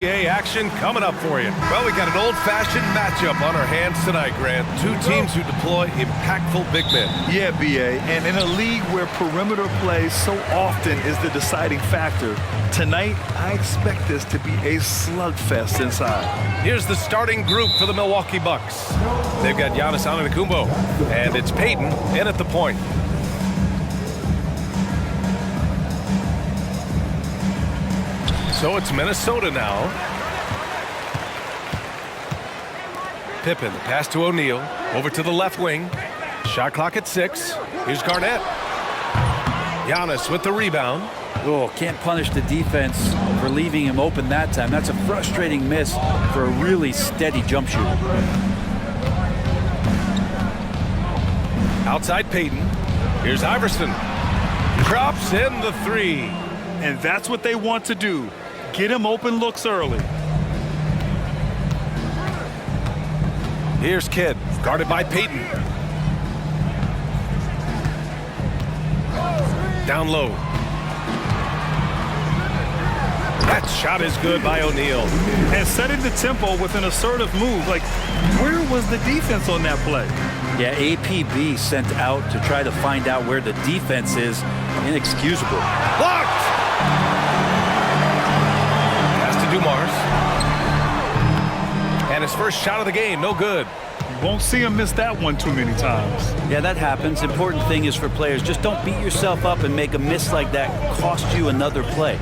NBA action coming up for you. Well, we got an old-fashioned matchup on our hands tonight, Grant. Two teams who deploy impactful big men. Yeah, B.A., and in a league where perimeter play so often is the deciding factor, tonight I expect this to be a slugfest inside. Here's the starting group for the Milwaukee Bucks. They've got Giannis Antetokounmpo, and it's Payton in at the point. So it's Minnesota now. Pippen, the pass to O'Neal. Over to the left wing. Shot clock at 6. Here's Garnett. Giannis with the rebound. Oh, can't punish the defense for leaving him open that time. That's a frustrating miss for a really steady jump shooter. Outside Payton. Here's Iverson. Drops in the 3. And that's what they want to do. Get him open looks early. Here's Kidd, guarded by Payton. Down low. That shot is good by O'Neal. And setting the tempo with an assertive move. Like, where was the defense on that play? Yeah, APB sent out to try to find out where the defense is. Inexcusable. Blocked! Dumars. And his first shot of the game, no good. Won't see him miss that one too many times. Yeah, that happens. Important thing is for players, just don't beat yourself up and make a miss like that cost you another play.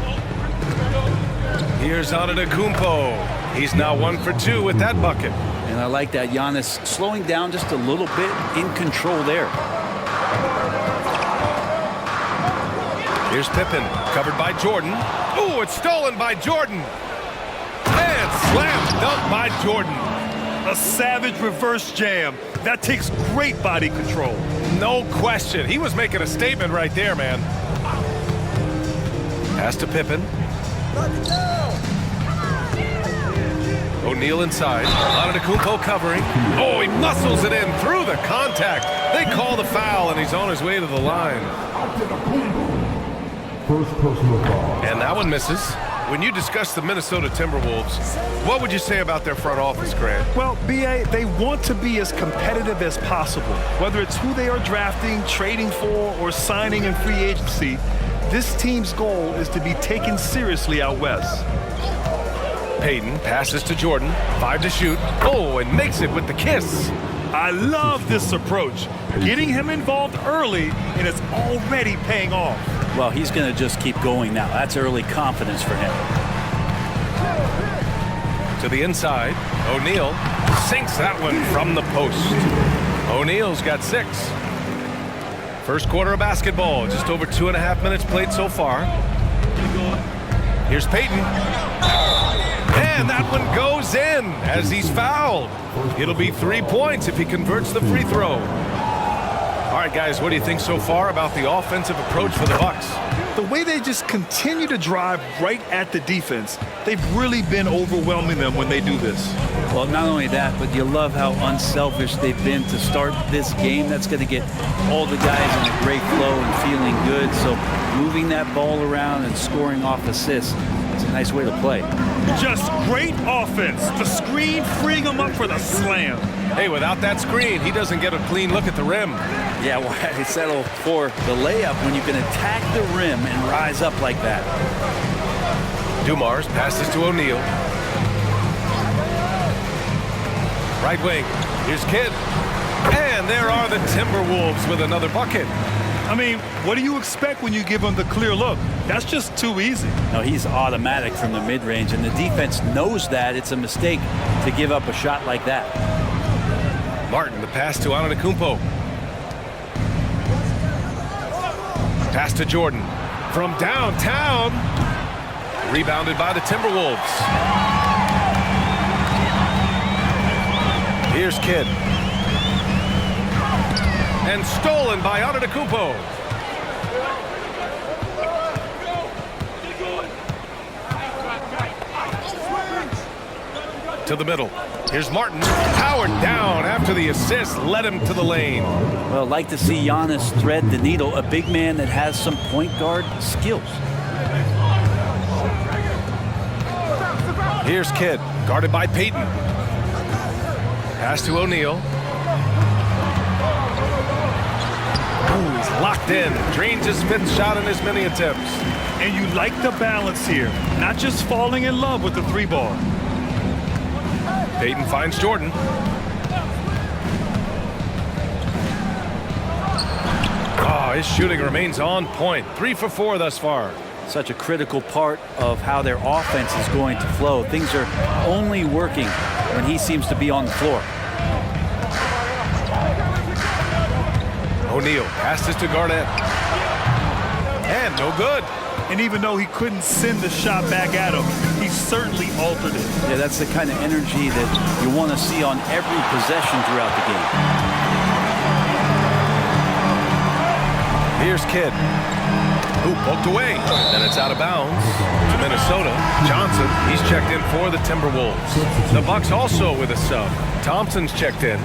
Here's Antetokounmpo. He's now 1 for 2 with that bucket. And I like that Giannis slowing down just a little bit, in control there. Here's Pippen, covered by Jordan. Oh, it's stolen by Jordan. And slam dunk by Jordan. A savage reverse jam. That takes great body control. No question. He was making a statement right there, man. Pass to Pippen. O'Neal inside. Antetokounmpo covering. Oh, he muscles it in through the contact. They call the foul, and he's on his way to the line. First personal foul. And that one misses. When you discuss the Minnesota Timberwolves, what would you say about their front office, Grant? Well, B.A., they want to be as competitive as possible. Whether it's who they are drafting, trading for, or signing in free agency, this team's goal is to be taken seriously out west. Payton passes to Jordan. 5 to shoot. Oh, and makes it with the kiss. I love this approach. Getting him involved early, and it's already paying off. Well, he's going to just keep going now. That's early confidence for him. To the inside. O'Neal sinks that one from the post. O'Neal's got 6. First quarter of basketball. Just over 2.5 minutes played so far. Here's Payton. And that one goes in as he's fouled. It'll be 3 points if he converts the free throw. All right, guys, what do you think so far about the offensive approach for the Bucks? The way they just continue to drive right at the defense, they've really been overwhelming them when they do this. Well, not only that, but you love how unselfish they've been to start this game. That's going to get all the guys in a great flow and feeling good. So moving that ball around and scoring off assists, it's a nice way to play. Just great offense. The screen freeing him up for the slam. Hey, without that screen, he doesn't get a clean look at the rim. Yeah, why settle for the layup when you can attack the rim and rise up like that? Dumars passes to O'Neal. Right wing. Here's Kidd. And there are the Timberwolves with another bucket. I mean, what do you expect when you give him the clear look? That's just too easy. No, he's automatic from the mid-range, and the defense knows that. It's a mistake to give up a shot like that. Martin, the pass to Antetokounmpo. Pass to Jordan. From downtown. Rebounded by the Timberwolves. Here's Kidd. And stolen by Antetokounmpo. To the middle. Here's Martin. Powered down after the assist led him to the lane. Well, I'd like to see Giannis thread the needle, a big man that has some point guard skills. Here's Kidd, guarded by Payton. Pass to O'Neal. Ooh, he's locked in. Drains his fifth shot in as many attempts. And you like the balance here. Not just falling in love with the three ball. Payton finds Jordan. Oh, his shooting remains on point. 3 for 4 thus far. Such a critical part of how their offense is going to flow. Things are only working when he seems to be on the floor. O'Neal passes to Garnett. And no good. And even though he couldn't send the shot back at him, he certainly altered it. Yeah, that's the kind of energy that you want to see on every possession throughout the game. Here's Kidd. Who poked away. And it's out of bounds to Minnesota. Johnson, he's checked in for the Timberwolves. The Bucks also with a sub. Thompson's checked in.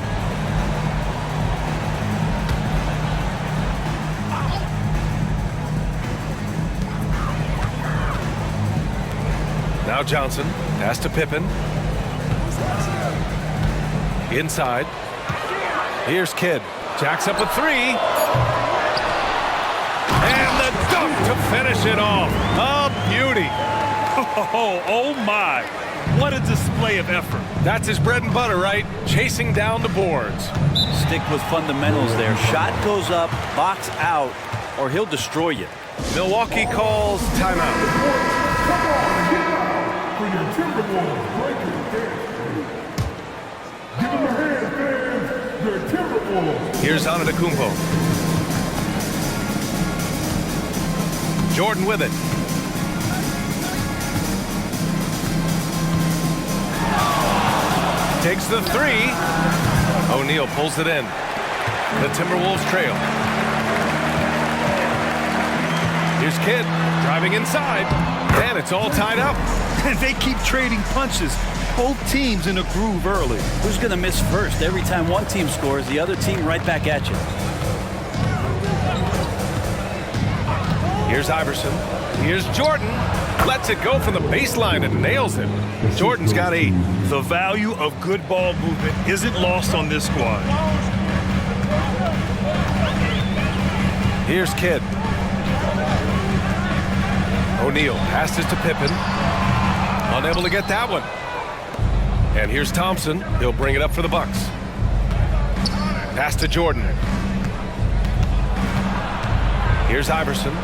Now Johnson, pass to Pippen. Inside. Here's Kidd. Jacks up a 3. And the dunk to finish it off. A beauty. Oh my. What a display of effort. That's his bread and butter, right? Chasing down the boards. Stick with fundamentals there. Shot goes up, box out, or he'll destroy you. Milwaukee calls timeout. For your Timberwolves breaking dance. Give them a hand, fans. Your Timberwolves. Here's Antetokounmpo. Jordan with it. Takes the 3. O'Neal pulls it in. The Timberwolves trail. Here's Kidd driving inside. And it's all tied up. They keep trading punches. Both teams in a groove early. Who's going to miss first? Every time one team scores, the other team right back at you. Here's Iverson. Here's Jordan. Lets it go from the baseline and nails it. Jordan's got 8. The value of good ball movement isn't lost on this squad. Here's Kidd. O'Neal passes to Pippen. Unable to get that one. And here's Thompson. He'll bring it up for the Bucks. Pass to Jordan. Here's Iverson.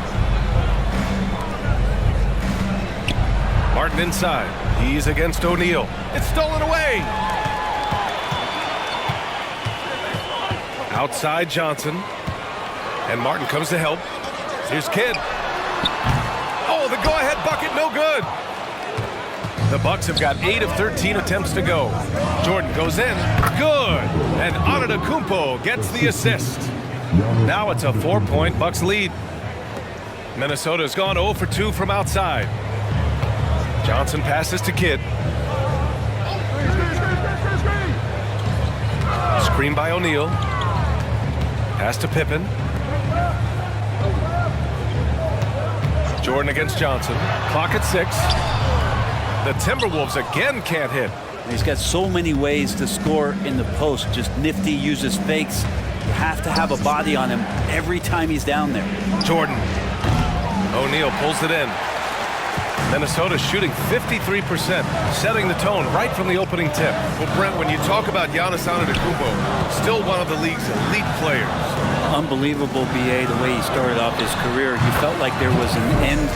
Martin inside. He's against O'Neal. It's stolen away. Outside Johnson. And Martin comes to help. Here's Kidd. Oh, the go-ahead bucket, no good. The Bucks have got 8 of 13 attempts to go. Jordan goes in. Good. And Antetokounmpo gets the assist. Now it's a 4-point Bucks lead. Minnesota's gone 0 for 2 from outside. Johnson passes to Kidd. Screen by O'Neal. Pass to Pippen. Jordan against Johnson. Clock at 6. The Timberwolves again can't hit. He's got so many ways to score in the post. Just nifty, uses fakes. You have to have a body on him every time he's down there. Jordan. O'Neal pulls it in. Minnesota shooting 53%, setting the tone right from the opening tip. Well, Brent, when you talk about Giannis Antetokounmpo, still one of the league's elite players. Unbelievable, BA, the way he started off his career. You felt like there was an end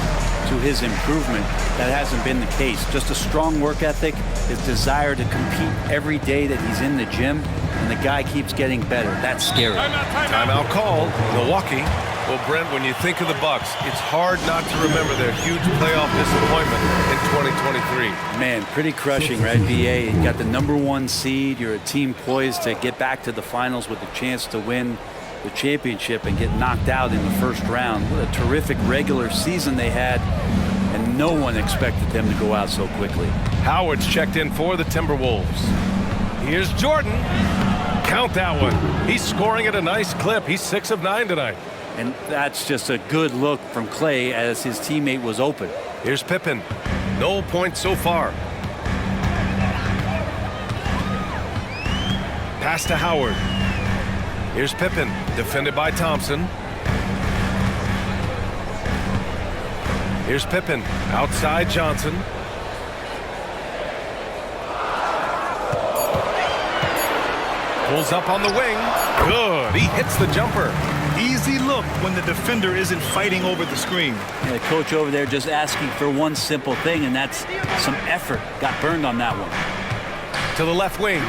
to his improvement. That hasn't been the case. Just a strong work ethic, his desire to compete every day that he's in the gym, and the guy keeps getting better. That's scary. Timeout called. Milwaukee. Well, Brent, when you think of the Bucks, it's hard not to remember their huge playoff disappointment in 2023. Man, pretty crushing, right, BA? You got the #1 seed. You're a team poised to get back to the finals with a chance to win the championship and get knocked out in the first round. What a terrific regular season they had, and no one expected them to go out so quickly. Howard's checked in for the Timberwolves. Here's Jordan. Count that one. He's scoring at a nice clip. He's 6 of 9 tonight. And that's just a good look from Clay as his teammate was open. Here's Pippen. No points so far. Pass to Howard. Here's Pippen, defended by Thompson. Here's Pippen, outside Johnson. Pulls up on the wing. Good, he hits the jumper. Easy look when the defender isn't fighting over the screen. The coach over there just asking for one simple thing, and that's some effort. Got burned on that one. To the left wing.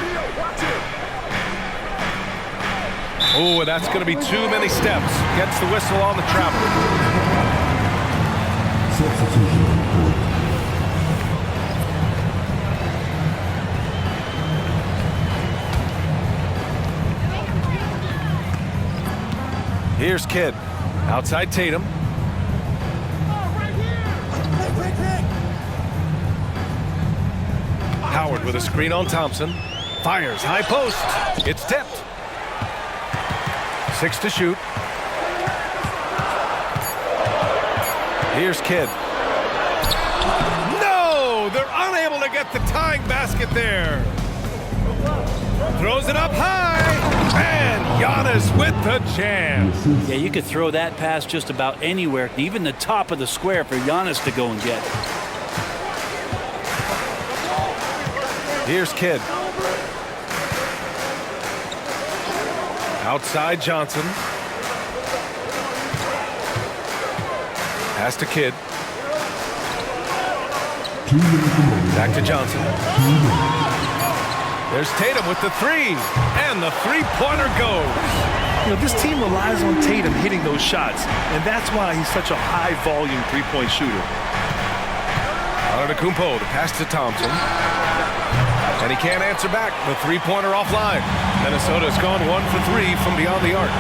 Oh, and that's going to be too many steps. Gets the whistle on the travel. Substitution report. Here's Kidd. Outside Tatum. Howard with a screen on Thompson. Fires, high post. It's tipped. 6 to shoot. Here's Kidd. No! They're unable to get the tying basket there. Throws it up high. And Giannis with the jam. Yeah, you could throw that pass just about anywhere, even the top of the square for Giannis to go and get. Here's Kidd. Outside Johnson. Pass to Kidd. Back to Johnson. There's Tatum with the three. And the three-pointer goes. You know, this team relies on Tatum hitting those shots, and that's why he's such a high-volume three-point shooter. Antetokounmpo, the pass to Thompson. And he can't answer back. The three-pointer offline. Minnesota's gone 1 for 3 from beyond the arc.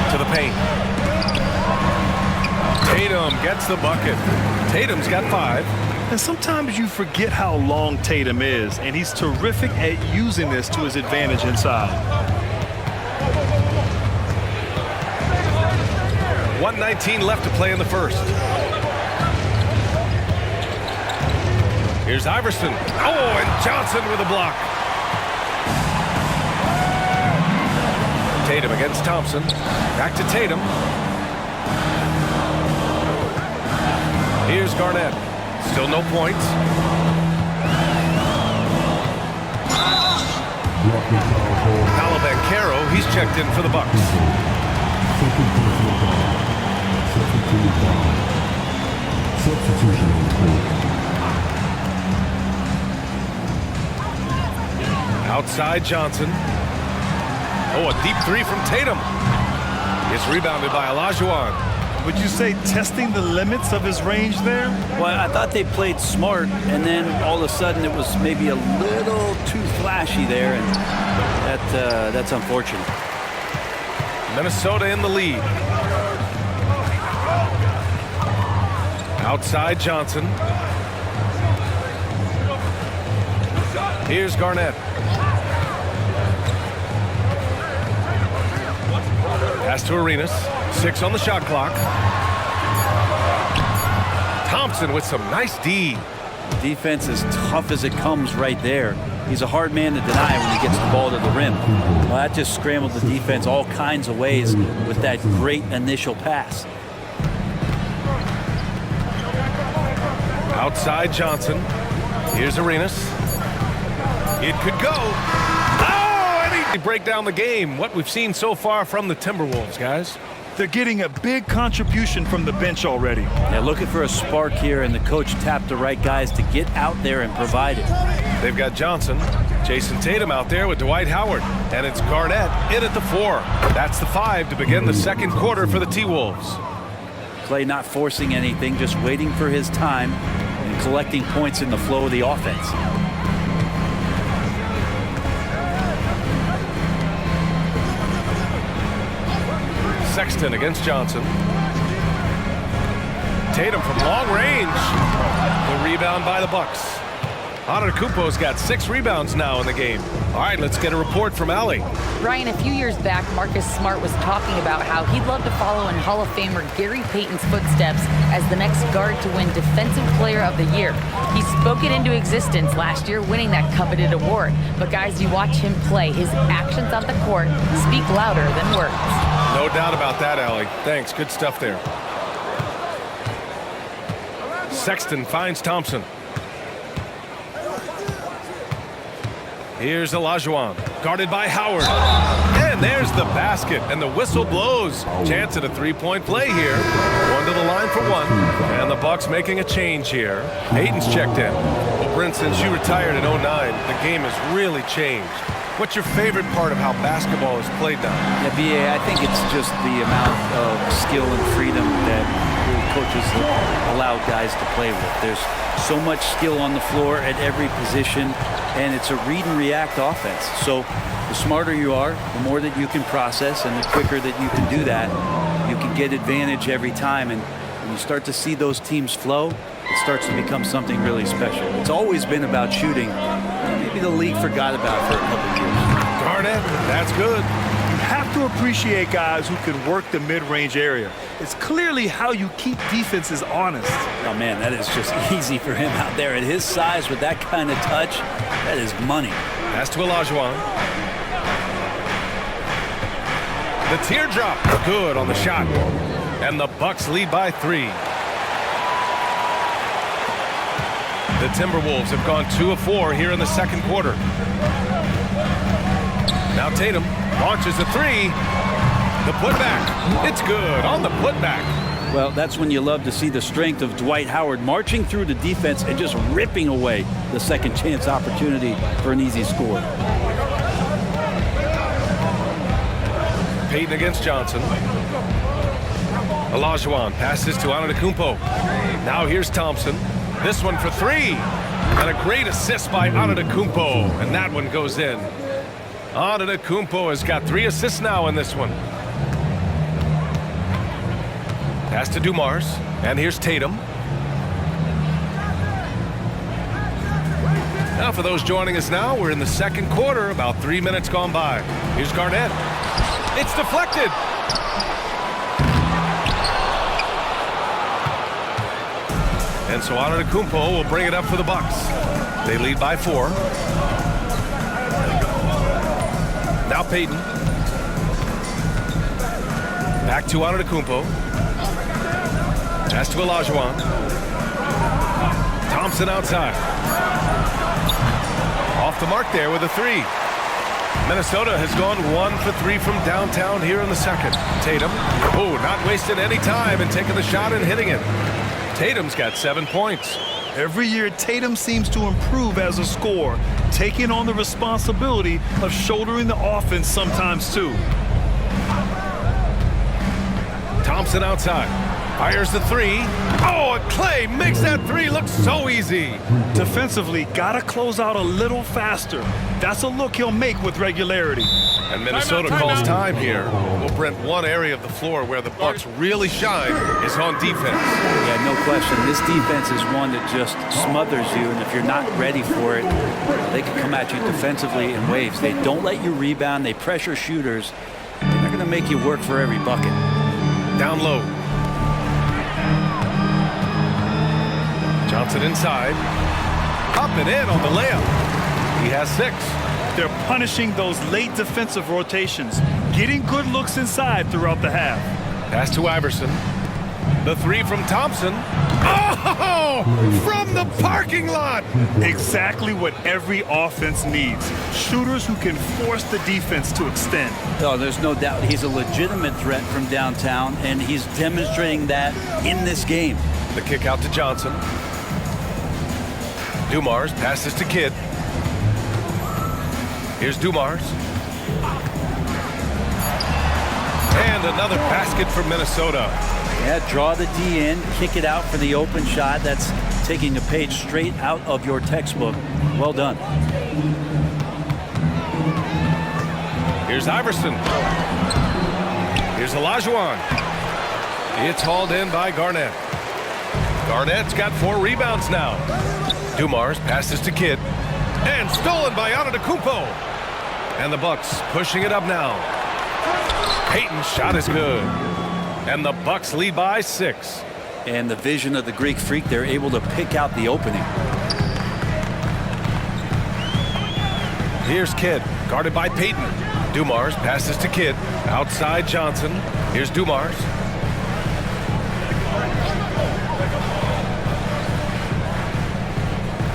To the paint. Tatum gets the bucket. Tatum's got 5. And sometimes you forget how long Tatum is, and he's terrific at using this to his advantage inside. 1:19 left to play in the first. Here's Iverson. Oh, and Johnson with a block. Tatum against Thompson. Back to Tatum. Here's Garnett. Still no points. Caro, he's checked in for the Bucks. Substitution report. Outside Johnson. Oh, a deep three from Tatum. It's rebounded by Olajuwon. Would you say testing the limits of his range there? Well, I thought they played smart, and then all of a sudden it was maybe a little too flashy there, and that's unfortunate. Minnesota in the lead. Outside Johnson. Here's Garnett. Pass to Arenas. 6 on the shot clock. Thompson with some nice D. Defense is tough as it comes right there. He's a hard man to deny when he gets the ball to the rim. Well, that just scrambled the defense all kinds of ways with that great initial pass. Outside Johnson. Here's Arenas. It could go. Oh, and he break down the game. What we've seen so far from the Timberwolves, guys. They're getting a big contribution from the bench already. They're looking for a spark here, and the coach tapped the right guys to get out there and provide it. They've got Johnson, Jason Tatum out there with Dwight Howard, and it's Garnett in at the 4. That's the 5 to begin the second quarter for the T-Wolves. Clay not forcing anything, just waiting for his time and collecting points in the flow of the offense. Sexton against Johnson. Tatum from long range. The rebound by the Bucks. Antetokounmpo's got 6 rebounds now in the game. All right, let's get a report from Allie. Ryan, a few years back, Marcus Smart was talking about how he'd love to follow in Hall of Famer Gary Payton's footsteps as the next guard to win Defensive Player of the Year. He spoke it into existence last year, winning that coveted award. But guys, you watch him play, his actions on the court speak louder than words. No doubt about that, Allie. Thanks, good stuff there. Sexton finds Thompson. Here's Olajuwon, guarded by Howard. And there's the basket, and the whistle blows. Chance at a three-point play here. One to the line for one. And the Bucks making a change here. Payton's checked in. Well, Brent, since you retired in 09, the game has really changed. What's your favorite part of how basketball is played now? Yeah, B.A., I think it's just the amount of skill and freedom that coaches allow guys to play with. There's so much skill on the floor at every position, and it's a read and react offense. So the smarter you are, the more that you can process, and the quicker that you can do that, you can get advantage every time. And when you start to see those teams flow, it starts to become something really special. It's always been about shooting. Maybe the league forgot about it for a couple of years. Garnett, that's good. You have to appreciate guys who can work the mid-range area. It's clearly how you keep defenses honest. Oh, man, that is just easy for him out there. At his size, with that kind of touch, that is money. Pass to Olajuwon. The teardrop, good on the shot. And the Bucks lead by 3. The Timberwolves have gone 2 of 4 here in the second quarter. Now Tatum launches a 3. The putback. It's good on the putback. Well, that's when you love to see the strength of Dwight Howard marching through the defense and just ripping away the second chance opportunity for an easy score. Payton against Johnson. Olajuwon passes to Antetokounmpo. Now here's Thompson. This one for 3. And a great assist by Antetokounmpo. And that one goes in. Antetokounmpo has got 3 assists now in this one. Pass to Dumars. And here's Tatum. Now for those joining us now, we're in the second quarter, about 3 minutes gone by. Here's Garnett. It's deflected. And so Antetokounmpo will bring it up for the Bucks. They lead by 4. Now Payton. Back to Antetokounmpo. Pass to Olajuwon. Thompson outside. Off the mark there with a 3. Minnesota has gone 1 for 3 from downtown here in the second. Tatum, not wasting any time and taking the shot and hitting it. Tatum's got 7 points. Every year, Tatum seems to improve as a scorer, taking on the responsibility of shouldering the offense sometimes too. Thompson outside. Fires the 3. Oh, and Clay makes that 3 look so easy. Defensively, gotta close out a little faster. That's a look he'll make with regularity. And Minnesota calls time here. Well, Brent, one area of the floor where the Bucks really shine is on defense. Yeah, no question. This defense is one that just smothers you, and if you're not ready for it, they can come at you defensively in waves. They don't let you rebound. They pressure shooters. They're going to make you work for every bucket. Down low. Johnson inside. Up and in on the layup. He has 6. They're punishing those late defensive rotations, getting good looks inside throughout the half. Pass to Iverson. The 3 from Thompson. Oh! From the parking lot! Exactly what every offense needs. Shooters who can force the defense to extend. Oh, there's no doubt he's a legitimate threat from downtown, and he's demonstrating that in this game. The kick out to Johnson. Dumars passes to Kidd. Here's Dumars. And another basket for Minnesota. Yeah, draw the D in, kick it out for the open shot. That's taking the page straight out of your textbook. Well done. Here's Iverson. Here's Olajuwon. It's hauled in by Garnett. Garnett's got 4 rebounds now. Dumars passes to Kidd. And stolen by Antetokounmpo. And the Bucks pushing it up now. Payton's shot is good. And the Bucks lead by 6. And the vision of the Greek Freak, they're able to pick out the opening. Here's Kidd, guarded by Payton. Dumars passes to Kidd. Outside Johnson. Here's Dumars.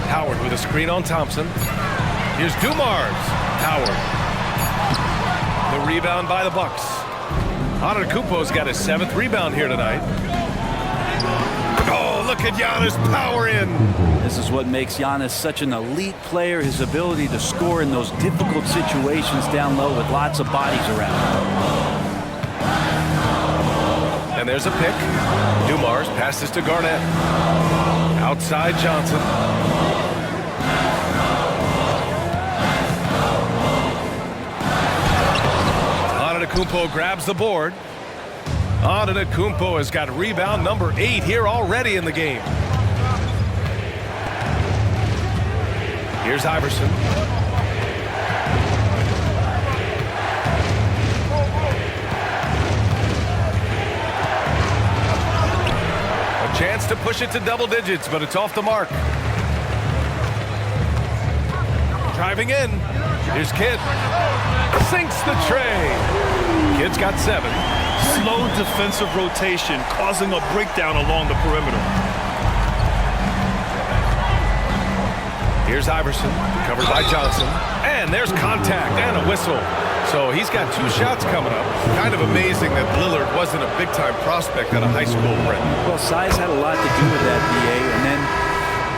Howard with a screen on Thompson. Here's Dumars. Howard. The rebound by the Bucks. Antetokounmpo's got his 7th rebound here tonight. Oh, look at Giannis power in. This is what makes Giannis such an elite player, his ability to score in those difficult situations down low with lots of bodies around. And there's a pick. Dumars passes to Garnett. Outside Johnson. Antetokounmpo grabs the board. Antetokounmpo has got rebound number 8 here already in the game. Here's Iverson. A chance to push it to double digits, but it's off the mark. Driving in. Here's Kidd. Sinks the tray. Kidd's got 7. Slow defensive rotation causing a breakdown along the perimeter. Here's Iverson, covered by Johnson. And there's contact and a whistle. So he's got 2 shots coming up. Kind of amazing that Lillard wasn't a big-time prospect at a high school rim. Well, size had a lot to do with that, BA. And then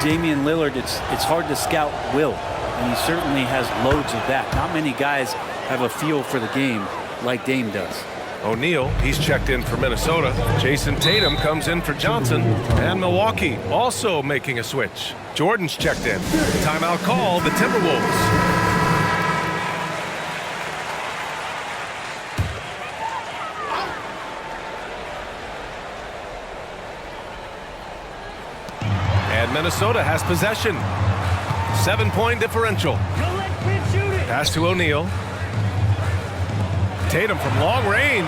Damian Lillard, it's hard to scout will. And he certainly has loads of that. Not many guys have a feel for the game like Dame does. O'Neal, he's checked in for Minnesota. Jason Tatum comes in for Johnson. And Milwaukee also making a switch. Jordan's checked in. Timeout call, the Timberwolves. And Minnesota has possession. 7-point differential. Pass to O'Neal. Tatum from long range.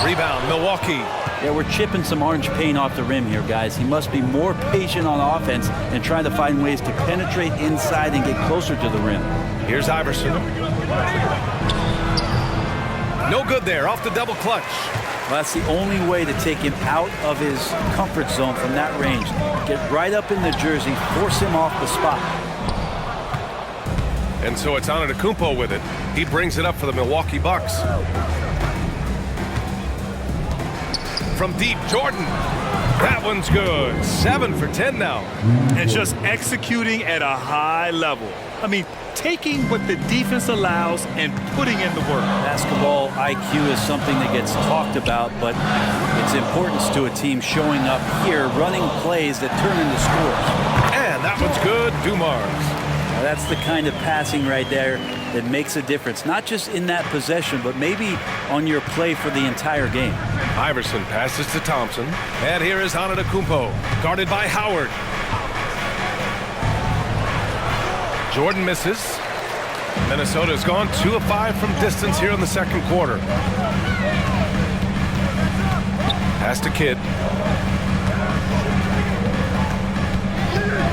Rebound, Milwaukee. Yeah, we're chipping some orange paint off the rim here, guys. He must be more patient on offense and trying to find ways to penetrate inside and get closer to the rim. Here's Iverson. No good there, off the double clutch. Well, that's the only way to take him out of his comfort zone from that range. Get right up in the jersey, force him off the spot. And so it's Antetokounmpo with it. He brings it up for the Milwaukee Bucks. From deep, Jordan. That one's good. 7 for 10 now. And just executing at a high level. I mean, taking what the defense allows and putting in the work. Basketball IQ is something that gets talked about, but its importance to a team showing up here, running plays that turn into scores. And that one's good. Dumars. Now that's the kind of passing right there that makes a difference, not just in that possession, but maybe on your play for the entire game. Iverson passes to Thompson. And here is Antetokounmpo, guarded by Howard. Jordan misses. Minnesota's gone 2 of 5 from distance here in the second quarter. Pass to Kidd.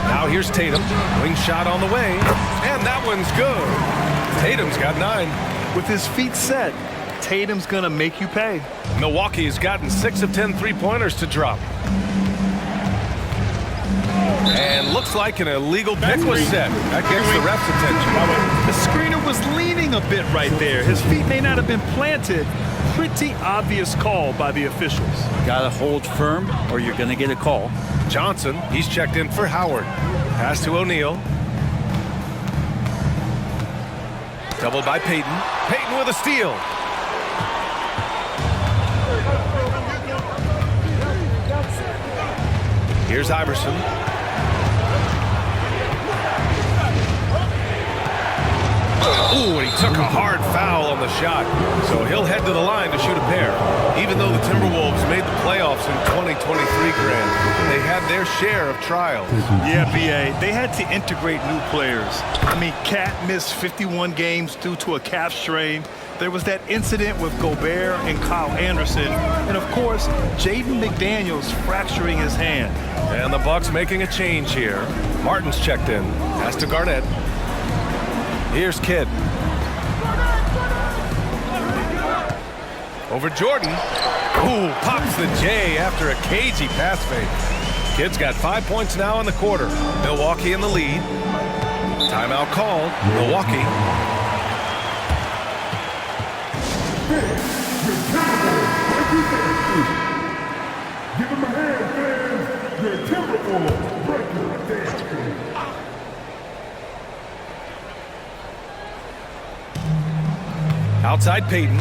Now here's Tatum. Wing shot on the way. And that one's good. Tatum's got 9. With his feet set, Tatum's going to make you pay. Milwaukee has gotten 6 of 10 three-pointers to drop. And looks like an illegal pick was set. That gets the ref's attention. The screener was leaning a bit right there. His feet may not have been planted. Pretty obvious call by the officials. Gotta hold firm or you're gonna get a call. Johnson, he's checked in for Howard. Pass to O'Neal. Doubled by Payton. Payton with a steal. Here's Iverson. Ooh, and he took a hard foul on the shot, so he'll head to the line to shoot a pair. Even though the Timberwolves made the playoffs in 2023, Grant, they had their share of trials. Yeah, B.A., they had to integrate new players. I mean, Cat missed 51 games due to a calf strain. There was that incident with Gobert and Kyle Anderson. And, of course, Jaden McDaniels fracturing his hand. And the Bucks making a change here. Martin's checked in. Pass to Garnett. Here's Kidd. Over Jordan. Ooh, pops the J after a cagey pass fake. Kidd's got 5 points now in the quarter. Milwaukee in the lead. Timeout called. Milwaukee. Give him a hand, fans. Your Timberwolves breaking the dance. Outside Payton.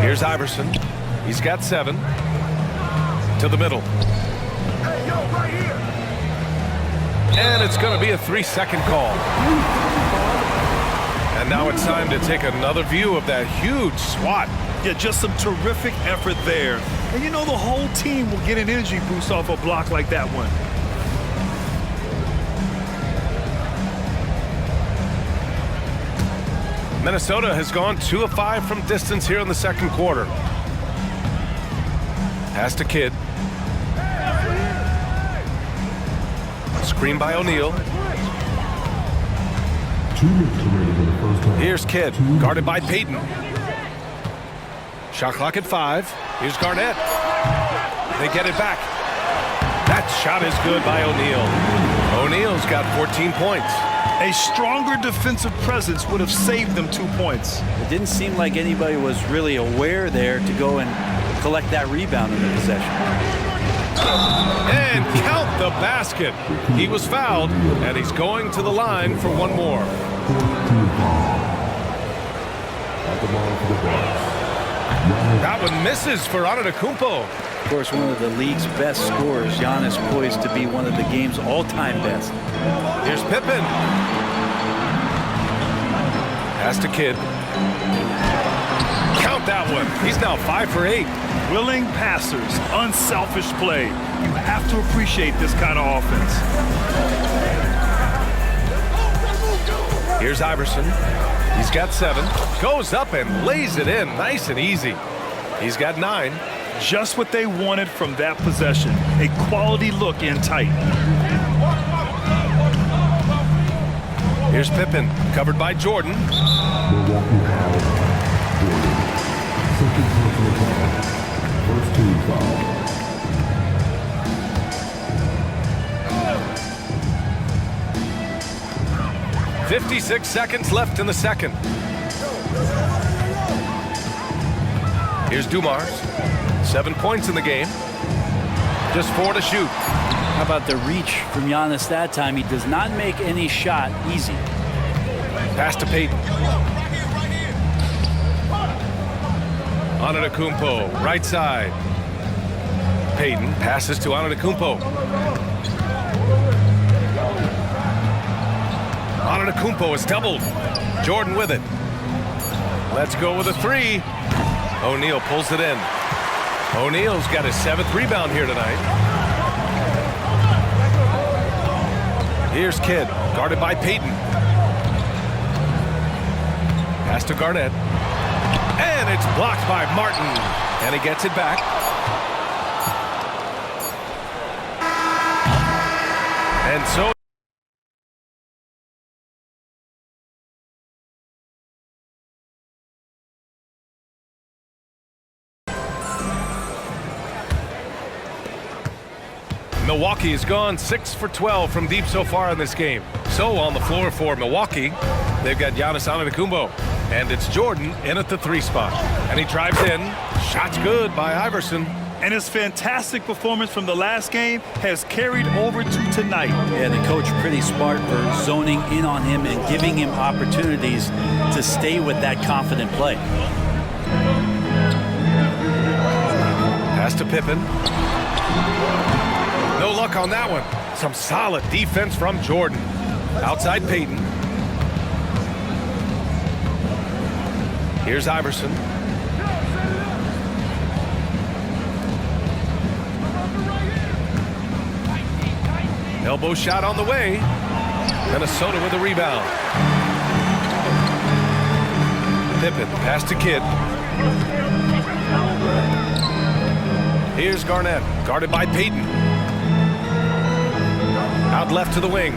Here's Iverson. He's got 7. To the middle. And it's going to be a 3-second call. And now it's time to take another view of that huge swat. Yeah, just some terrific effort there. And you know the whole team will get an energy boost off a block like that one. Minnesota has gone 2 of 5 from distance here in the second quarter. Pass to Kidd. Screen by O'Neal. 2 minutes remaining in the first half. Here's Kidd, guarded by Payton. Shot clock at 5. Here's Garnett. They get it back. That shot is good by O'Neal. O'Neal's got 14 points. A stronger defensive presence would have saved them 2 points. It didn't seem like anybody was really aware there to go and collect that rebound in the possession. And count the basket. He was fouled, and he's going to the line for one more. At the line for the Bucks. That one misses for Antetokounmpo. Of course, one of the league's best scorers, Giannis, poised to be one of the game's all-time best. Here's Pippen. Pass to Kidd. Count that one. He's now 5 for 8. Willing passers, unselfish play. You have to appreciate this kind of offense. Here's Iverson. He's got 7. Goes up and lays it in nice and easy. He's got 9. Just what they wanted from that possession. A quality look in tight. Here's Pippen, covered by Jordan. Milwaukee foul. Jordan. Second personal foul. First team foul. 56 seconds left in the second. Here's Dumars. 7 points in the game. Just 4 to shoot. How about the reach from Giannis that time? He does not make any shot easy. Pass to Payton. Antetokounmpo, right side. Payton passes to Antetokounmpo. Antetokounmpo is doubled. Jordan with it. Let's go with a 3. O'Neal pulls it in. O'Neal's got his 7th rebound here tonight. Here's Kidd, guarded by Payton. Pass to Garnett. And it's blocked by Martin. And he gets it back. And so Milwaukee has gone 6 for 12 from deep so far in this game. So on the floor for Milwaukee, they've got Giannis Antetokounmpo. And it's Jordan in at the 3 spot. And he drives in. Shot's good by Iverson. And his fantastic performance from the last game has carried over to tonight. Yeah, the coach pretty smart for zoning in on him and giving him opportunities to stay with that confident play. Pass to Pippen. No luck on that one. Some solid defense from Jordan. Outside Peyton. Here's Iverson. Elbow shot on the way. Minnesota with a rebound. Pippen, pass to Kidd. Here's Garnett, guarded by Peyton. Out left to the wing.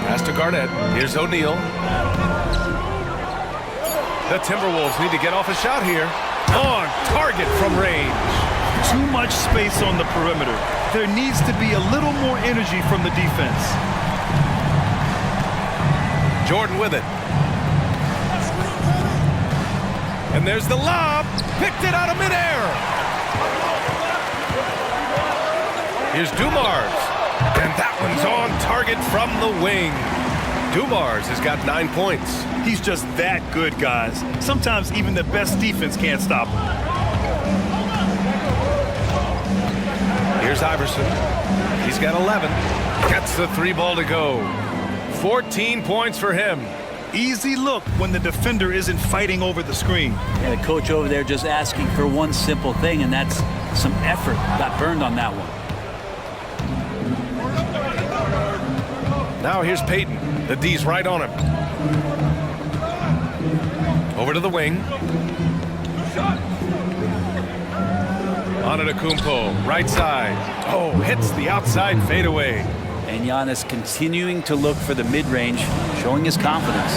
Pass to Garnett. Here's O'Neal. The Timberwolves need to get off a shot here. On target from range. Too much space on the perimeter. There needs to be a little more energy from the defense. Jordan with it. And there's the lob. Picked it out of midair. Here's Dumars. And that one's on target from the wing. Dumars has got 9 points. He's just that good, guys. Sometimes even the best defense can't stop him. Here's Iverson. He's got 11. Gets the 3 ball to go. 14 points for him. Easy look when the defender isn't fighting over the screen. Yeah, the coach over there just asking for one simple thing, and that's some effort. Got burned on that one. Now here's Peyton. The D's right on him. Over to the wing. Antetokounmpo, right side. Oh, hits the outside fadeaway. And Giannis continuing to look for the mid-range, showing his confidence.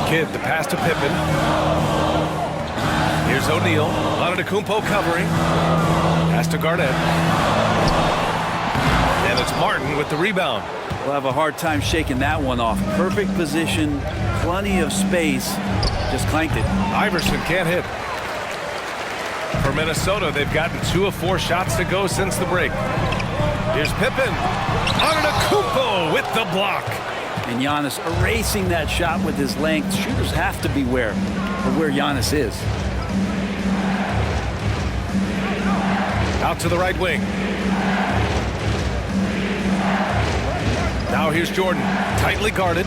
Kidd, the pass to Pippen. Here's O'Neal. Antetokounmpo covering. Pass to Garnett. And it's Martin with the rebound. We'll have a hard time shaking that one off. Perfect position, plenty of space. Just clanked it. Iverson can't hit. For Minnesota, they've gotten 2 of 4 shots to go since the break. Here's Pippen. Antetokounmpo with the block. And Giannis erasing that shot with his length. Shooters have to beware of where Giannis is. Out to the right wing. Now here's Jordan, tightly guarded.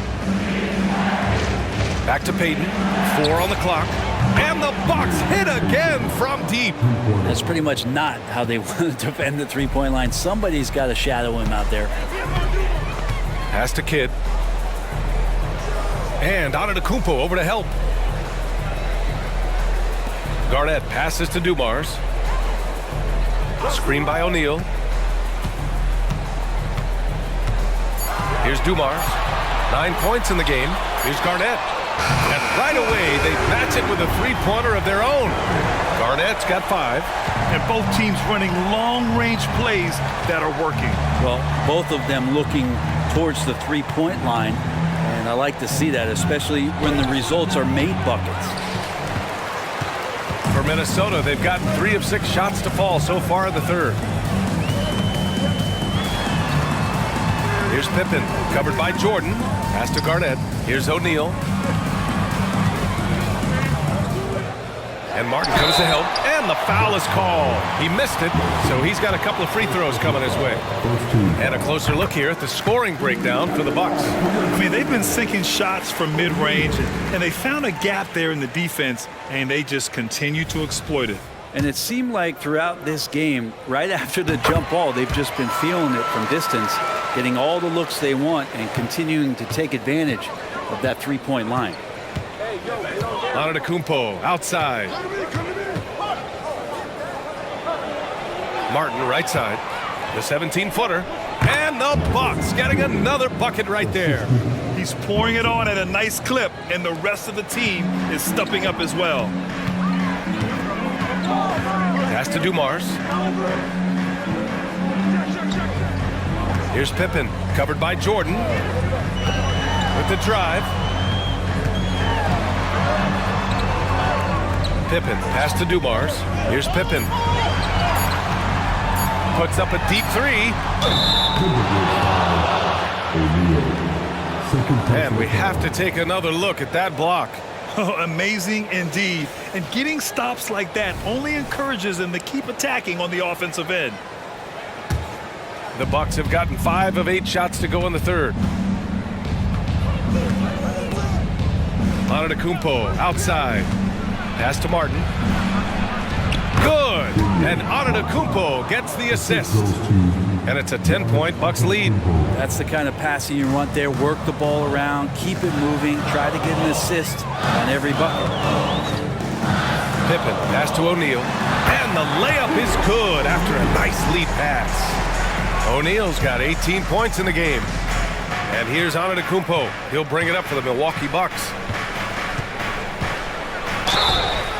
Back to Peyton, 4 on the clock. And the Bucks hit again from deep. That's pretty much not how they want to defend the three-point line. Somebody's got to shadow him out there. Pass to Kidd. And Antetokounmpo over to help. Garnett passes to Dumars. Screen by O'Neal. Here's Dumars. 9 points in the game. Here's Garnett. And right away, they match it with a three-pointer of their own. Garnett's got 5. And both teams running long-range plays that are working. Well, both of them looking towards the three-point line. And I like to see that, especially when the results are made buckets. For Minnesota, they've gotten 3 of 6 shots to fall so far in the third. Here's Pippen, covered by Jordan. Pass to Garnett. Here's O'Neal. And Martin comes to help, and the foul is called. He missed it, so he's got a couple of free throws coming his way. And a closer look here at the scoring breakdown for the Bucks. I mean, they've been sinking shots from mid-range, and they found a gap there in the defense, and they just continue to exploit it. And it seemed like throughout this game, right after the jump ball, they've just been feeling it from distance, getting all the looks they want and continuing to take advantage of that three-point line. Antetokounmpo outside. Martin right side. The 17-footer. And the Bucks getting another bucket right there. He's pouring it on at a nice clip, and the rest of the team is stepping up as well. Pass to Dumars. Here's Pippen, covered by Jordan. With the drive. Pippen, pass to Dumars. Here's Pippen. Puts up a deep 3. And we have to take another look at that block. Oh, amazing indeed. And getting stops like that only encourages them to keep attacking on the offensive end. The Bucks have gotten 5 of 8 shots to go in the third. Antetokounmpo outside. Pass to Martin. Good. And Antetokounmpo gets the assist. And it's a 10-point Bucks lead. That's the kind of passing you want there. Work the ball around, keep it moving, try to get an assist on every bucket. Pippen, pass to O'Neal. And the layup is good after a nice lead pass. O'Neal's got 18 points in the game. And here's Antetokounmpo. He'll bring it up for the Milwaukee Bucks.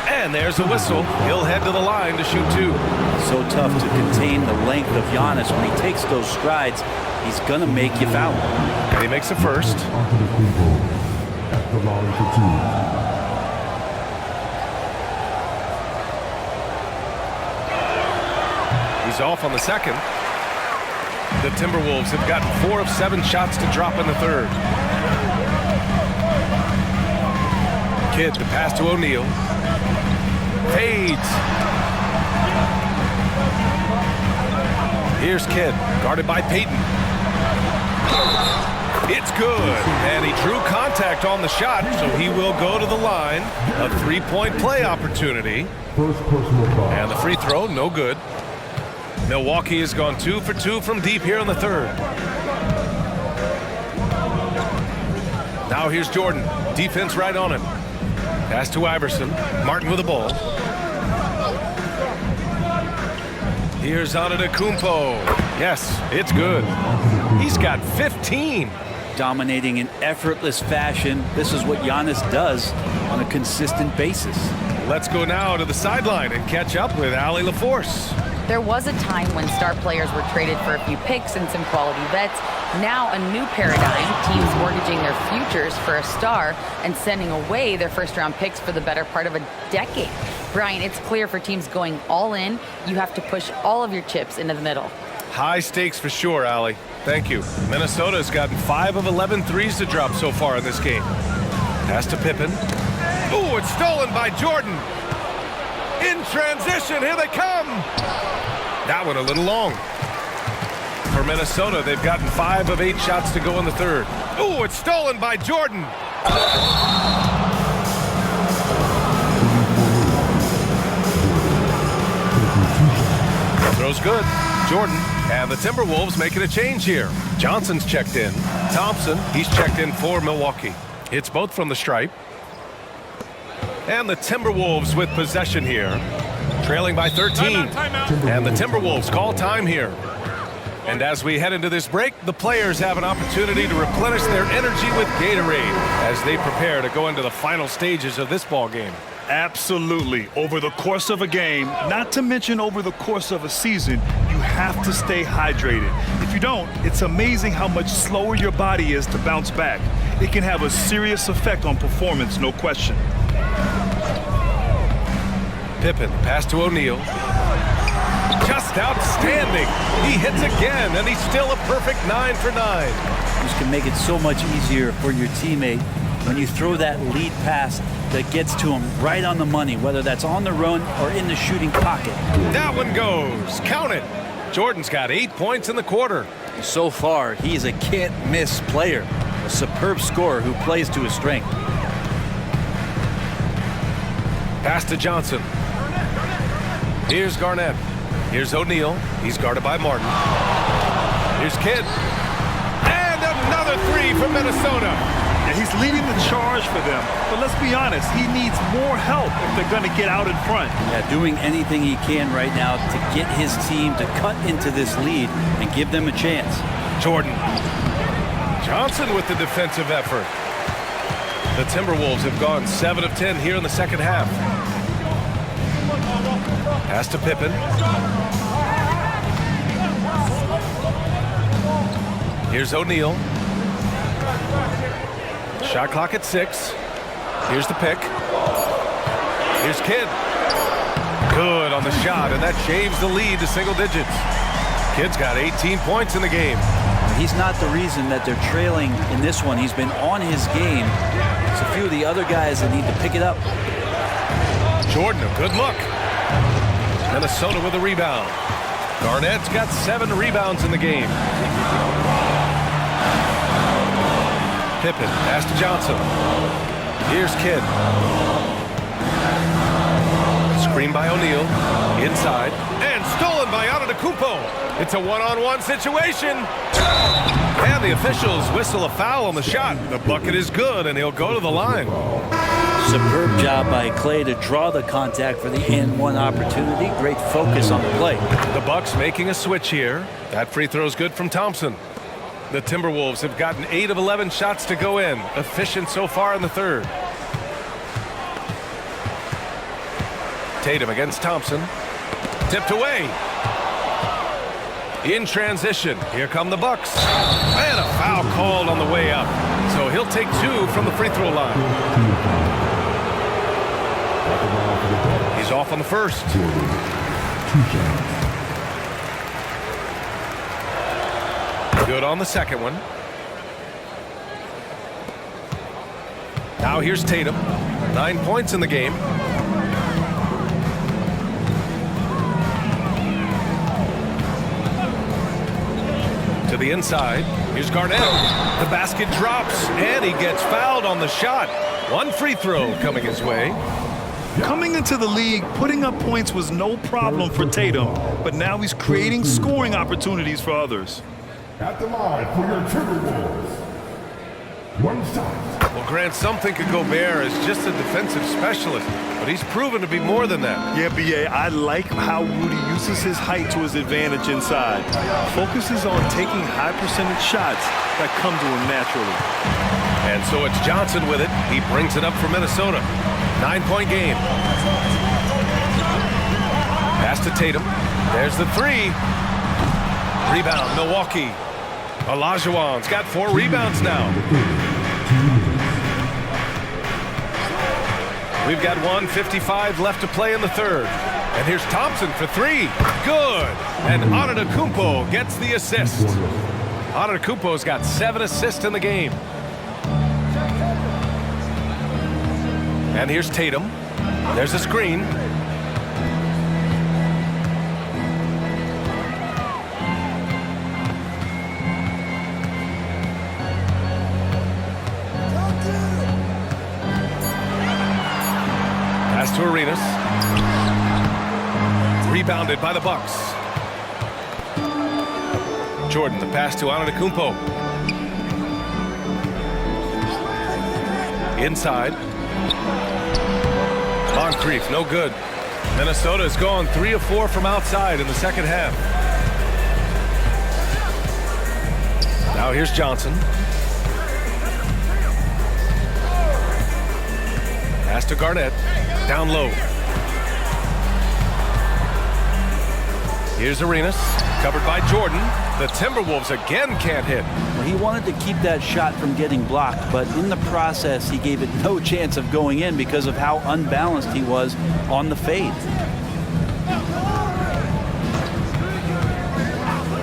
And there's a whistle. He'll head to the line to shoot 2. So tough to contain the length of Giannis. When he takes those strides, he's going to make you foul. And he makes the first. Antetokounmpo at the line for 2. He's off on the second. The Timberwolves have gotten 4 of 7 shots to drop in the third. Kidd, the pass to O'Neal. Fades. Here's Kidd, guarded by Payton. It's good, and he drew contact on the shot, so he will go to the line. A 3-point play opportunity. First personal foul. And the free throw, no good. Milwaukee has gone 2 for 2 from deep here in the third. Now here's Jordan. Defense right on him. Pass to Iverson. Martin with the ball. Here's Antetokounmpo. Yes, it's good. He's got 15. Dominating in effortless fashion. This is what Giannis does on a consistent basis. Let's go now to the sideline and catch up with Allie LaForce. There was a time when star players were traded for a few picks and some quality vets. Now a new paradigm, teams mortgaging their futures for a star and sending away their first-round picks for the better part of a decade. Brian, it's clear for teams going all in, you have to push all of your chips into the middle. High stakes for sure, Allie. Thank you. Minnesota's gotten 5 of 11 threes to drop so far in this game. Pass to Pippen. Ooh, it's stolen by Jordan. In transition, here they come. That one a little long. For Minnesota, they've gotten 5 of 8 shots to go in the third. Ooh, it's stolen by Jordan. Throw's good. Jordan. And the Timberwolves making a change here. Johnson's checked in. Thompson, he's checked in for Milwaukee. It's both from the stripe. And the Timberwolves with possession here. Trailing by 13. And the Timberwolves call time here. And as we head into this break, the players have an opportunity to replenish their energy with Gatorade as they prepare to go into the final stages of this ball game. Absolutely. Over the course of a game, not to mention over the course of a season, you have to stay hydrated. If you don't, it's amazing how much slower your body is to bounce back. It can have a serious effect on performance, no question. Pippen, pass to O'Neal. Just outstanding. He hits again, and he's still a perfect 9 for 9. This can make it so much easier for your teammate when you throw that lead pass that gets to him right on the money, whether that's on the run or in the shooting pocket. That one goes. Count it. Jordan's got 8 points in the quarter. So far, he is a can't-miss player, a superb scorer who plays to his strength. Pass to Johnson. Here's Garnett. Here's O'Neal. He's guarded by Martin. Here's Kidd. And another 3 from Minnesota. Yeah, he's leading the charge for them. But let's be honest, he needs more help if they're going to get out in front. Yeah, doing anything he can right now to get his team to cut into this lead and give them a chance. Jordan. Johnson with the defensive effort. The Timberwolves have gone 7 of 10 here in the second half. Pass to Pippen. Here's O'Neal. Shot clock at 6. Here's the pick. Here's Kidd. Good on the shot, and that shaves the lead to single digits. Kidd's got 18 points in the game. He's not the reason that they're trailing in this one. He's been on his game. It's a few of the other guys that need to pick it up. Jordan, a good look. Minnesota with a rebound. Garnett's got 7 rebounds in the game. Pippen, pass to Johnson. Here's Kidd. Screen by O'Neal. Inside. And stolen by Antetokounmpo. It's a one-on-one situation. And the officials whistle a foul on the shot. The bucket is good, and he'll go to the line. Superb job by Clay to draw the contact for the and-one opportunity. Great focus on the play. The Bucks making a switch here. That free throw is good from Thompson. The Timberwolves have gotten 8 of 11 shots to go in. Efficient so far in the third. Tatum against Thompson. Tipped away. In transition, here come the Bucks. And a foul called on the way up. So he'll take 2 from the free throw line. He's off on the first. Good on the second one. Now here's Tatum. 9 points in the game. To the inside. Here's Garnett. The basket drops, and he gets fouled on the shot. 1 free throw coming his way. Coming into the league, putting up points was no problem for Tatum, but now he's creating scoring opportunities for others. At the line for your Timberwolves. 1 shot. Well, Grant, some think of Gobert as just a defensive specialist, but he's proven to be more than that. Yeah, B.A., I like how Rudy uses his height to his advantage inside. Focuses on taking high percentage shots that come to him naturally. And so it's Johnson with it. He brings it up for Minnesota. 9-point game. Pass to Tatum. There's the 3. Rebound, Milwaukee. Olajuwon's got 4 rebounds now. We've got 1:55 left to play in the third. And here's Thompson for 3. Good. And Antetokounmpo gets the assist. Antetokounmpo's got 7 assists in the game. And here's Tatum. There's a screen. Pass to Arenas. Rebounded by the Bucks. Jordan, the pass to Antetokounmpo. Inside. Moncrief, no good. Minnesota's gone 3 of 4 from outside in the second half. Now here's Johnson. Pass to Garnett. Down low. Here's Arenas. Covered by Jordan. The Timberwolves again can't hit. Well, he wanted to keep that shot from getting blocked, but in the process, he gave it no chance of going in because of how unbalanced he was on the fade.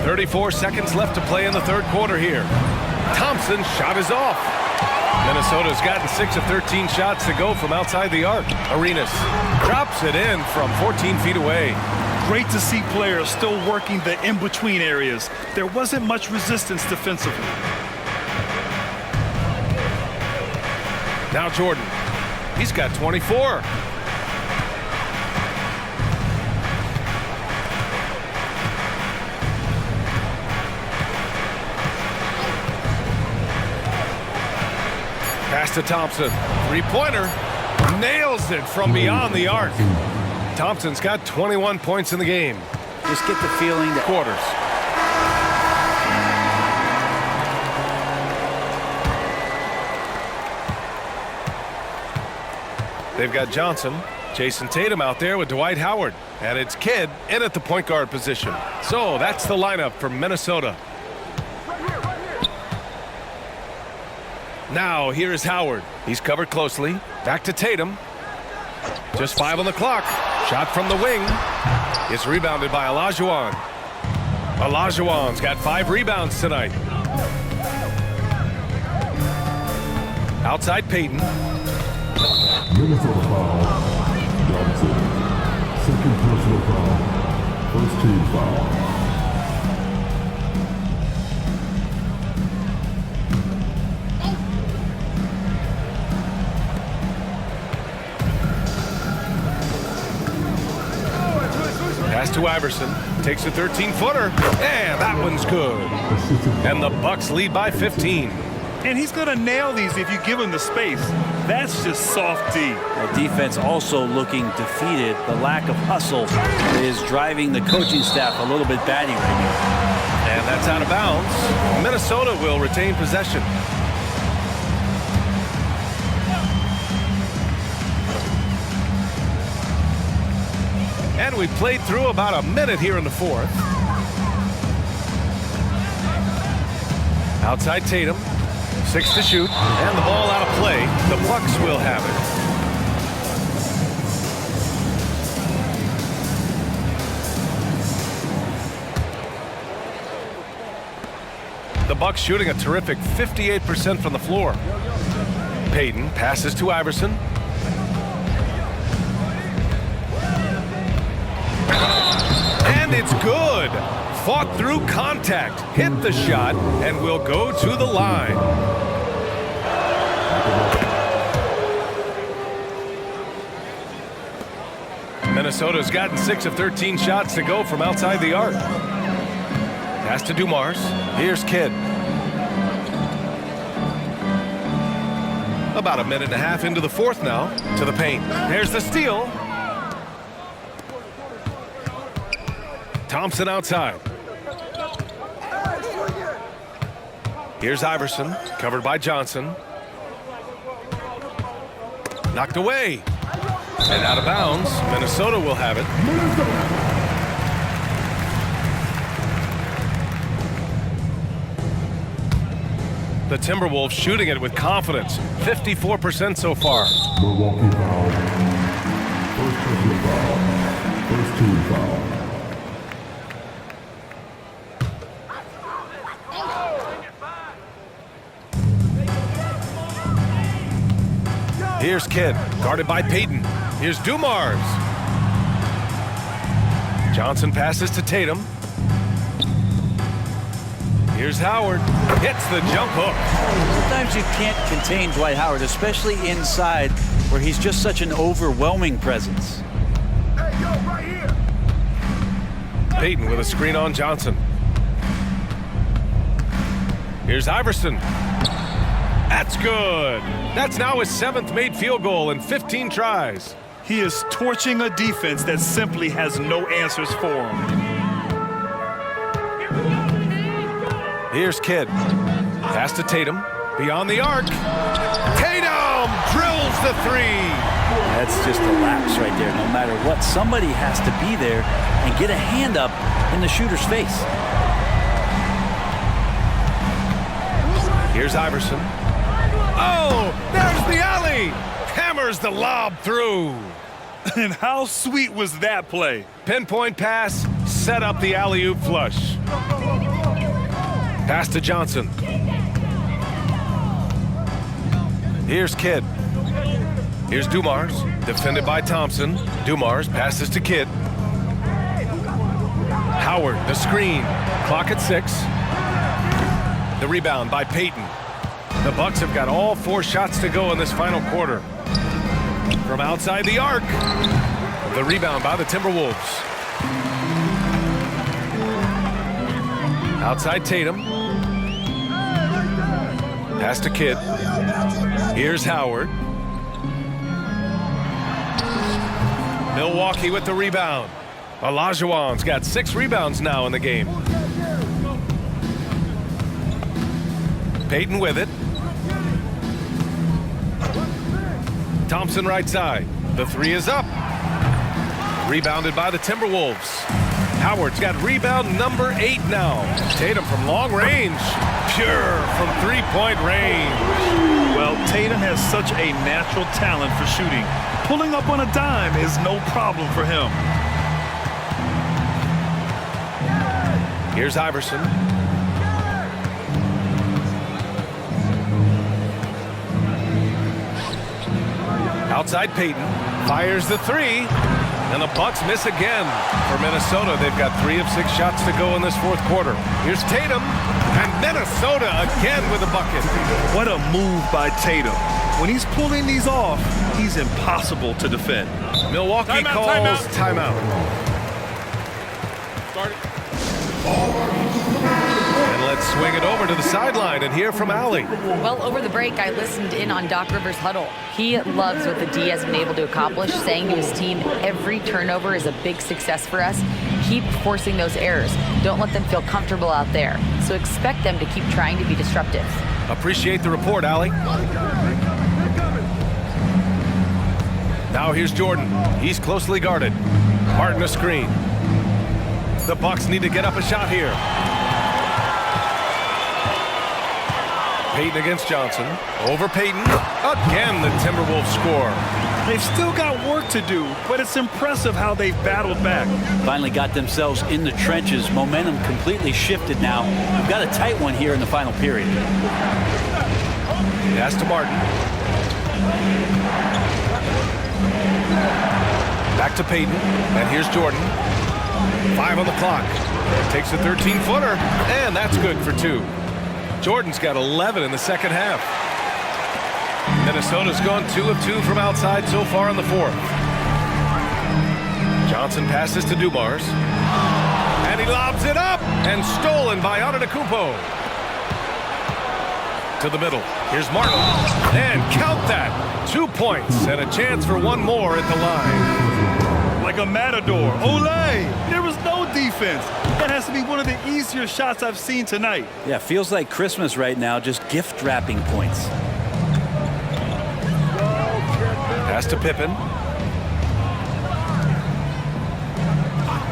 34 seconds left to play in the third quarter here. Thompson's shot is off. Minnesota's gotten 6 of 13 shots to go from outside the arc. Arenas drops it in from 14 feet away. Great to see players still working the in-between areas. There wasn't much resistance defensively. Now Jordan. He's got 24. Pass to Thompson. 3-pointer. Nails it from beyond the arc. Thompson's got 21 points in the game. Just get the feeling that Quarters. They've got Johnson, Jason Tatum out there with Dwight Howard, and it's Kidd in at the point guard position. So that's the lineup for Minnesota. Now here is Howard. He's covered closely. Back to Tatum. Just 5 on the clock. Shot from the wing. It's rebounded by Olajuwon. Olajuwon's got 5 rebounds tonight. Outside Payton. Minnesota foul. Johnson. Second personal foul. First team foul. Pass to Iverson. Takes a 13-footer. And that one's good. And the Bucks lead by 15. And he's going to nail these if you give him the space. That's just soft D. Well, defense also looking defeated. The lack of hustle is driving the coaching staff a little bit batty right now. And that's out of bounds. Minnesota will retain possession. And we played through about a minute here in the fourth. Outside Tatum. 6 to shoot. And the ball out of play. The Bucks will have it. The Bucks shooting a terrific 58% from the floor. Payton passes to Iverson. And it's good. Fought through contact, hit the shot, and will go to the line. Minnesota's gotten 6 of 13 shots to go from outside the arc. Pass to Dumars. Here's Kidd. About a minute and a half into the fourth now. To the paint. There's the steal. Thompson outside. Here's Iverson, covered by Johnson. Knocked away. And out of bounds. Minnesota will have it. The Timberwolves shooting it with confidence. 54% so far. Milwaukee foul. First personal foul. First team foul. Here's Kidd, guarded by Payton. Here's Dumars. Johnson passes to Tatum. Here's Howard. Hits the jump hook. Sometimes you can't contain Dwight Howard, especially inside where he's just such an overwhelming presence. Hey, yo, right here. Payton with a screen on Johnson. Here's Iverson. That's good. That's now his 7th made field goal in 15 tries. He is torching a defense that simply has no answers for him. Here's Kidd. Pass to Tatum. Beyond the arc. Tatum drills the 3. That's just a lapse right there. No matter what, somebody has to be there and get a hand up in the shooter's face. Here's Iverson. Oh, there's the alley. Hammers the lob through. And how sweet was that play? Pinpoint pass, set up the alley-oop flush. Pass to Johnson. Here's Kidd. Here's Dumars, defended by Thompson. Dumars passes to Kidd. Howard, the screen. Clock at 6. The rebound by Payton. The Bucks have got all 4 shots to go in this final quarter. From outside the arc. The rebound by the Timberwolves. Outside Tatum. Pass to Kidd. Here's Howard. Milwaukee with the rebound. Olajuwon's got 6 rebounds now in the game. Payton with it. Thompson right side. The 3 is up. Rebounded by the Timberwolves. Howard's got rebound number 8 now. Tatum from long range. Pure from 3-point range. Well, Tatum has such a natural talent for shooting. Pulling up on a dime is no problem for him. Here's Iverson. Outside Payton. Fires the 3. And the Bucks miss again. For Minnesota, they've got 3 of 6 shots to go in this fourth quarter. Here's Tatum, and Minnesota again with a bucket. What a move by Tatum. When he's pulling these off, he's impossible to defend. Milwaukee calls timeout. And let's swing it over to the sideline and hear from Allie. Well, over the break, I listened in on Doc Rivers' huddle. He loves what the D has been able to accomplish, saying to his team, every turnover is a big success for us. Keep forcing those errors. Don't let them feel comfortable out there. So expect them to keep trying to be disruptive. Appreciate the report, Allie. Now here's Jordan. He's closely guarded. Martin a screen. The Bucks need to get up a shot here. Payton against Johnson. Over Payton. Again, the Timberwolves score. They've still got work to do, but it's impressive how they've battled back. Finally got themselves in the trenches. Momentum completely shifted now. We've got a tight one here in the final period. Pass to Martin. Back to Payton. And here's Jordan. 5 on the clock. Takes a 13-footer. And that's good for 2. Jordan's got 11 in the second half. Minnesota's gone 2 of 2 from outside so far in the fourth. Johnson passes to Dumars. And he lobs it up. And stolen by Antetokounmpo. To the middle. Here's Martin. And count that. 2 points and a chance for one more at the line. Like a matador. Olay! There was no defense. That has to be one of the easier shots I've seen tonight. Yeah, feels like Christmas right now, just gift wrapping points. Pass to Pippen.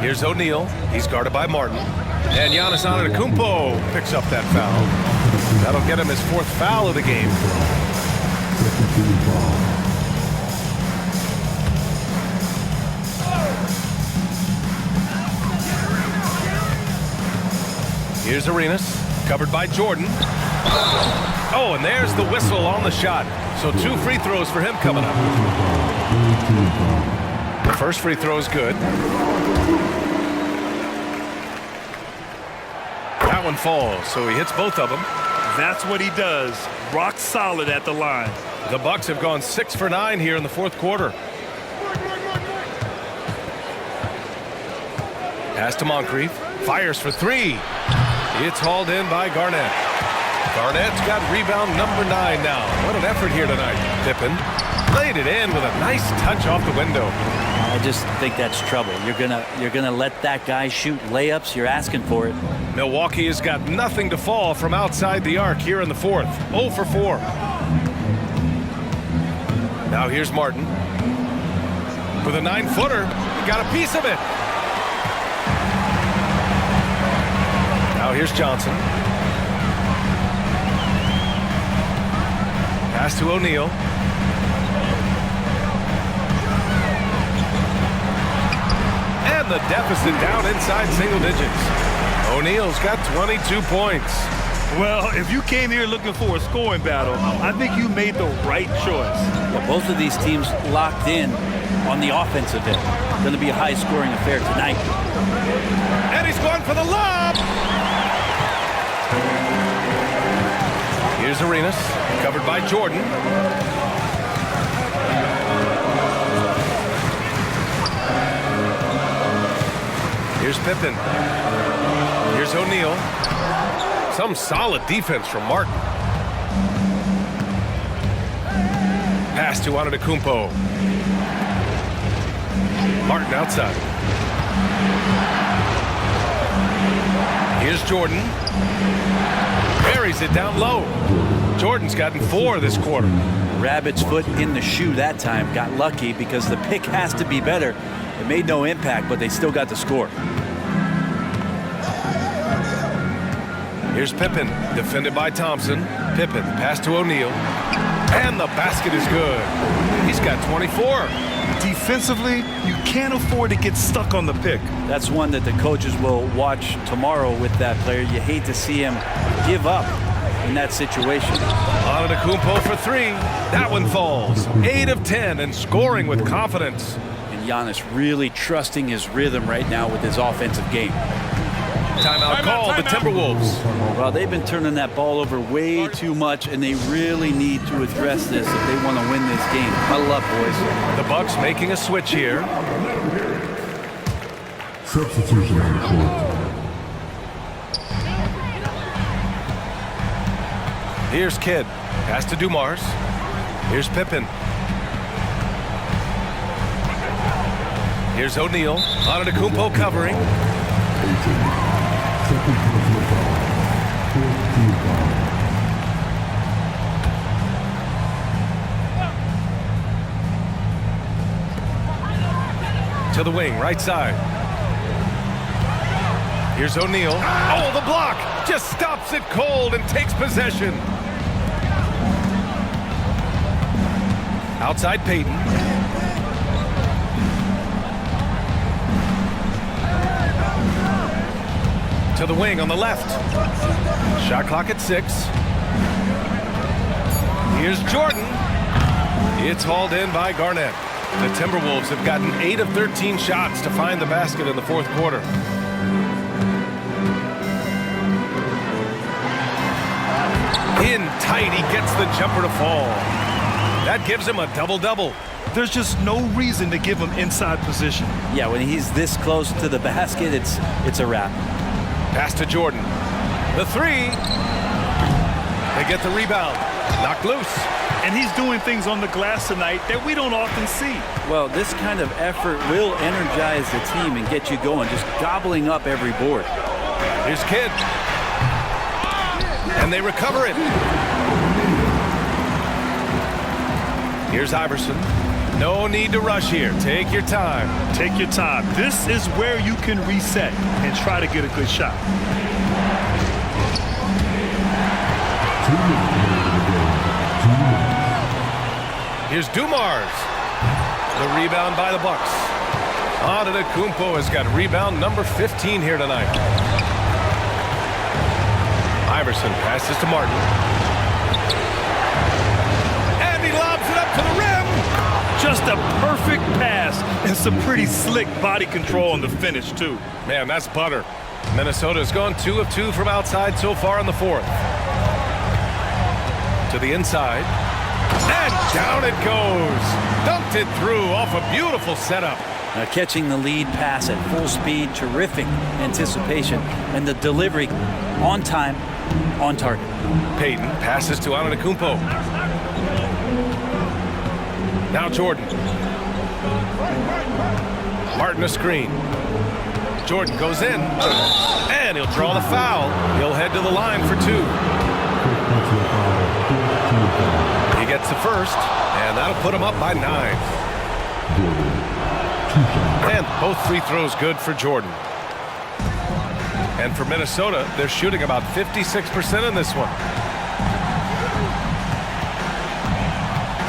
Here's O'Neal. He's guarded by Martin. And Giannis Antetokounmpo picks up that foul. That'll get him his 4th foul of the game. Here's Arenas, covered by Jordan. Oh, and there's the whistle on the shot. So 2 free throws for him coming up. The first free throw is good. That one falls, so he hits both of them. That's what he does. Rock solid at the line. The Bucks have gone 6 for 9 here in the fourth quarter. Pass to Moncrief. Fires for 3. It's hauled in by Garnett. Garnett's got rebound number 9 now. What an effort here tonight. Pippen laid it in with a nice touch off the window. I just think that's trouble. You're gonna let that guy shoot layups. You're asking for it. Milwaukee has got nothing to fall from outside the arc here in the fourth. 0 for 4. Now here's Martin. With a 9-footer. He got a piece of it. Now here's Johnson. Pass to O'Neal. And the deficit down inside single digits. O'Neal's got 22 points. Well, if you came here looking for a scoring battle, I think you made the right choice. Yeah, both of these teams locked in on the offensive end. Going to be a high-scoring affair tonight. And he's going for the lob. Here's Arenas, covered by Jordan. Here's Pippen. Here's O'Neal. Some solid defense from Martin. Pass to Antetokounmpo. Martin outside. Here's Jordan. Buries it down low. Jordan's gotten 4 this quarter. Rabbit's foot in the shoe that time. Got lucky because the pick has to be better. It made no impact, but they still got the score. Here's Pippen, defended by Thompson. Pippen, pass to O'Neal. And the basket is good. He's got 24. Defensively, you can't afford to get stuck on the pick. That's one that the coaches will watch tomorrow with that player. You hate to see him give up in that situation. Antetokounmpo for 3. That one falls. 8 of 10 and scoring with confidence. And Giannis really trusting his rhythm right now with his offensive game. Timeout called, the Timberwolves. Well, they've been turning that ball over way too much, and they really need to address this if they want to win this game. Huddle up, boys. The Bucks making a switch here. Substitution on the court. Here's Kidd. Pass to Dumars. Here's Pippen. Here's O'Neal. Antetokounmpo covering. Second personal foul. Fourth team foul. To the wing, right side. Here's O'Neal. Oh, the block! Just stops it cold and takes possession. Outside Payton. To the wing on the left. Shot clock at 6. Here's Jordan. It's hauled in by Garnett. The Timberwolves have gotten 8 of 13 shots to find the basket in the fourth quarter. In tight, he gets the jumper to fall. That gives him a double-double. There's just no reason to give him inside position. Yeah, when he's this close to the basket, it's a wrap. Pass to Jordan. The 3. They get the rebound. Knocked loose. And he's doing things on the glass tonight that we don't often see. Well, this kind of effort will energize the team and get you going, just gobbling up every board. Here's Kidd. And they recover it. Here's Iverson. No need to rush here. Take your time. Take your time. This is where you can reset and try to get a good shot. 2 minutes remaining in the game. 2 minutes. Here's Dumars. The rebound by the Bucks. Antetokounmpo has got rebound number 15 here tonight. Iverson passes to Martin. And he lobs it up to the rim. Just a perfect pass and some pretty slick body control on the finish, too. Man, that's butter. Minnesota's gone 2 of 2 from outside so far in the fourth. To the inside. And down it goes. Dunked it through off a beautiful setup. Now catching the lead pass at full speed, terrific anticipation, and the delivery on time, on target. Payton passes to Antetokounmpo. Now Jordan. Martin a screen. Jordan goes in. And he'll draw the foul. He'll head to the line for 2. He gets the first, and that'll put him up by 9. And both free throws good for Jordan. And for Minnesota, they're shooting about 56% in this one.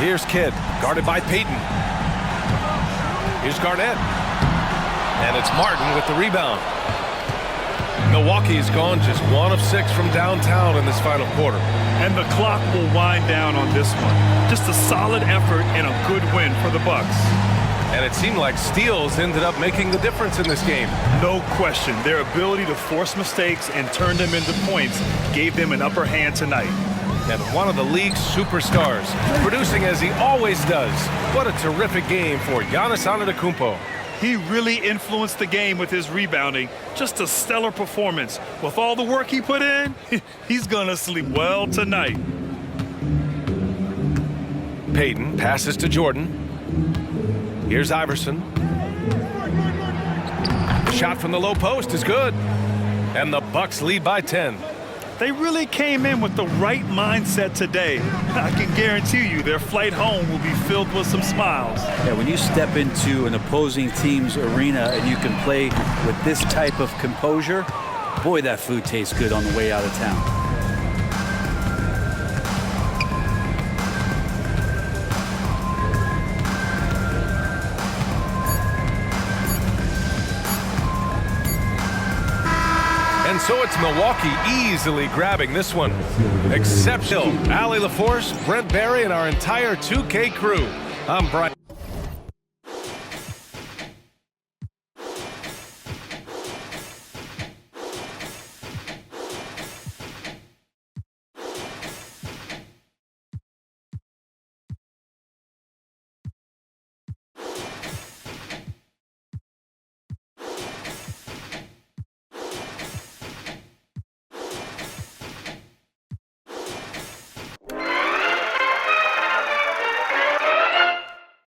Here's Kidd, guarded by Payton. Here's Garnett. And it's Martin with the rebound. Milwaukee's gone just 1 of 6 from downtown in this final quarter. And the clock will wind down on this one. Just a solid effort and a good win for the Bucks. And it seemed like steals ended up making the difference in this game. No question. Their ability to force mistakes and turn them into points gave them an upper hand tonight. And one of the league's superstars, producing as he always does. What a terrific game for Giannis Antetokounmpo. He really influenced the game with his rebounding. Just a stellar performance. With all the work he put in, he's gonna sleep well tonight. Payton passes to Jordan. Here's Iverson. The shot from the low post is good. And the Bucks lead by 10. They really came in with the right mindset today. I can guarantee you their flight home will be filled with some smiles. Yeah, when you step into an opposing team's arena and you can play with this type of composure, boy, that food tastes good on the way out of town. And so it's Milwaukee easily grabbing this one. Exceptional. Allie LaForce, Brent Barry, and our entire 2K crew. I'm Brian.